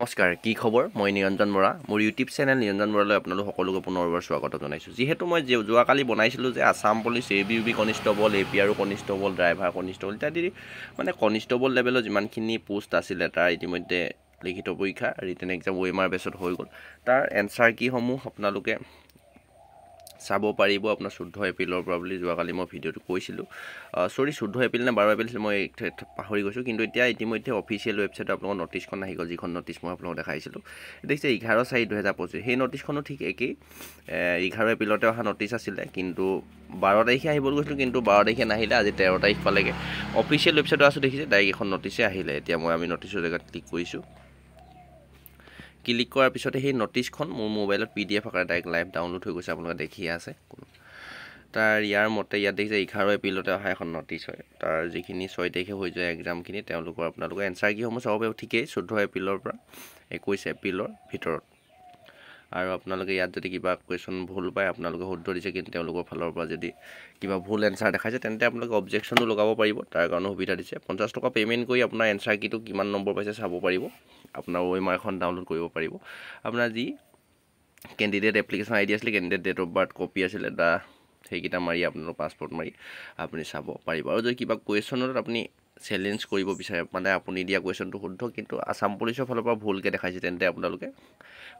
নমস্কাৰ, কি খবৰ? মই নিৰঞ্জন বৰা। মোৰ ইউটিউব চেনেল নিৰঞ্জন বৰালৈ আপোনালোক সকলোকে পুনৰবাৰ স্বাগত জনাইছোঁ। যিহেতু মই যোৱাকালি বনাইছিলোঁ যে Assam police ABUB constable, APR constable, driver constable ইত্যাদি মানে কনিষ্টবল লেভেলৰ যিমানখিনি পোষ্ট আছিলে তাৰ ইতিমধ্যে লিখিত পৰীক্ষা ৰিটেন এক্সাম OMR বেছত হৈ গ'ল। তাৰ এনচাৰ কিসমূহ আপোনালোকে চাব পাৰিব আপোনাৰ 14 এপ্ৰিলৰ পৰা বুলি যোৱাকালি মই ভিডিঅ'টো কৈছিলোঁ। 14 এপ্ৰিল নে 12 এপ্ৰিল মই পাহৰি গৈছোঁ, কিন্তু এতিয়া ইতিমধ্যে অফিচিয়েল ৱেবছাইটত আপোনালোকৰ নটিছখন আহি গ'ল, যিখন নটিছ মই আপোনালোকক দেখাইছিলোঁ। দেখিছে 11/4/2025 সেই নটিছখনো ঠিক একেই। 11 এপ্ৰিলতে অহা নটিছ আছিলে, কিন্তু 12 তাৰিখে আহিব গৈছিলোঁ, কিন্তু 12 তাৰিখে নাহিলে। আজি 13 তাৰিখ পালেগৈ। অফিচিয়েল ৱেবছাইটত আছোঁ, দেখিছে ডাইৰেক্ট এখন নটিছে আহিলে। এতিয়া আমি নটিছৰ জেগাত ক্লিক কৰিছোঁ। ক্লিক কৰাৰ পিছতে সেই নটিছখন মোৰ মোবাইলত PDF আকাৰে ডাইৰেক্ট লাইভ ডাউনলোড হৈ গৈছে, আপোনালোকে দেখিয়ে আছে। তাৰ ইয়াৰ মতে ইয়াত দেখিছে 11 এপ্ৰিলতে অহা এখন নটিছ হয়। তাৰ যিখিনি 6 তাৰিখে হৈ যোৱা এক্সামখিনি তেওঁলোকৰ আপোনালোকে এনচাৰ কিসমূহ চাব পাৰিব। ঠিকেই 14 এপ্ৰিলৰ পৰা 21 এপ্ৰিলৰ ভিতৰত। আৰু আপোনালোকে ইয়াত যদি কিবা কুৱেশ্যন ভুল পায়, আপোনালোকে শুদ্ধ দিছে, কিন্তু তেওঁলোকৰ ফালৰ পৰা যদি কিবা ভুল এনচাৰ দেখাইছে তেন্তে আপোনালোকে অবজেকশ্যনো লগাব পাৰিব। তাৰ কাৰণে সুবিধা দিছে। 50 টকা পে'মেণ্ট কৰি আপোনাৰ এনচাৰ কিটো কিমান নম্বৰ পাইছে চাব পাৰিব। আপোনাৰ OMR এখন ডাউনলোড কৰিব পাৰিব। আপোনাৰ যি কেণ্ডিডেট এপ্লিকেশ্যন ID আছিলে, candidate date of birth copy আছিলে, সেইকেইটা মাৰি আপোনালোকৰ পাছপৰ্ট মাৰি আপুনি চাব পাৰিব। আৰু যদি কিবা কুৱেশ্যনত আপুনি চেলেঞ্জ কৰিব বিচাৰে, মানে আপুনি দিয়া কুৱেশ্যনটো শুদ্ধ কিন্তু আছাম পুলিচৰ ফালৰ পৰা ভুলকৈ দেখাইছে, তেন্তে আপোনালোকে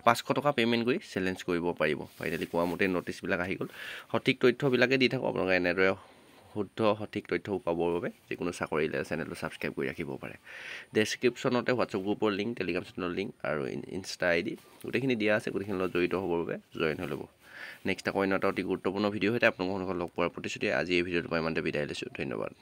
500 টকা পে'মেণ্ট কৰি চেলেঞ্জ কৰিব পাৰিব। ফাইনেলি কোৱা মতে নটিছবিলাক আহি গ'ল। সঠিক তথ্যবিলাকে দি থাকোঁ, আপোনালোকে এনেদৰে শুদ্ধ সঠিক তথ্যও পাবৰ বাবে যিকোনো চাকৰি চেনেলটো ছাবস্ক্ৰাইব কৰি ৰাখিব পাৰে। ডেছক্ৰিপশ্যনতে হোৱাটছআপ গ্ৰুপৰ লিংক, টেলিগ্ৰাম চেনেলৰ লিংক আৰু ইনষ্টা ID গোটেইখিনি দিয়া আছে। গোটেইখিনিৰ লগত জড়িত হ'বৰ বাবে জইন হৈ ল'ব। নেক্সট আকৌ অন্য এটা অতি গুৰুত্বপূৰ্ণ ভিডিঅ' সৈতে আপোনালোকৰ লগ পোৱাৰ প্ৰতিশ্ৰুতি আজি এই ভিডিঅ'টোৰ পৰা ইমানতে বিদায় লৈছোঁ। ধন্যবাদ।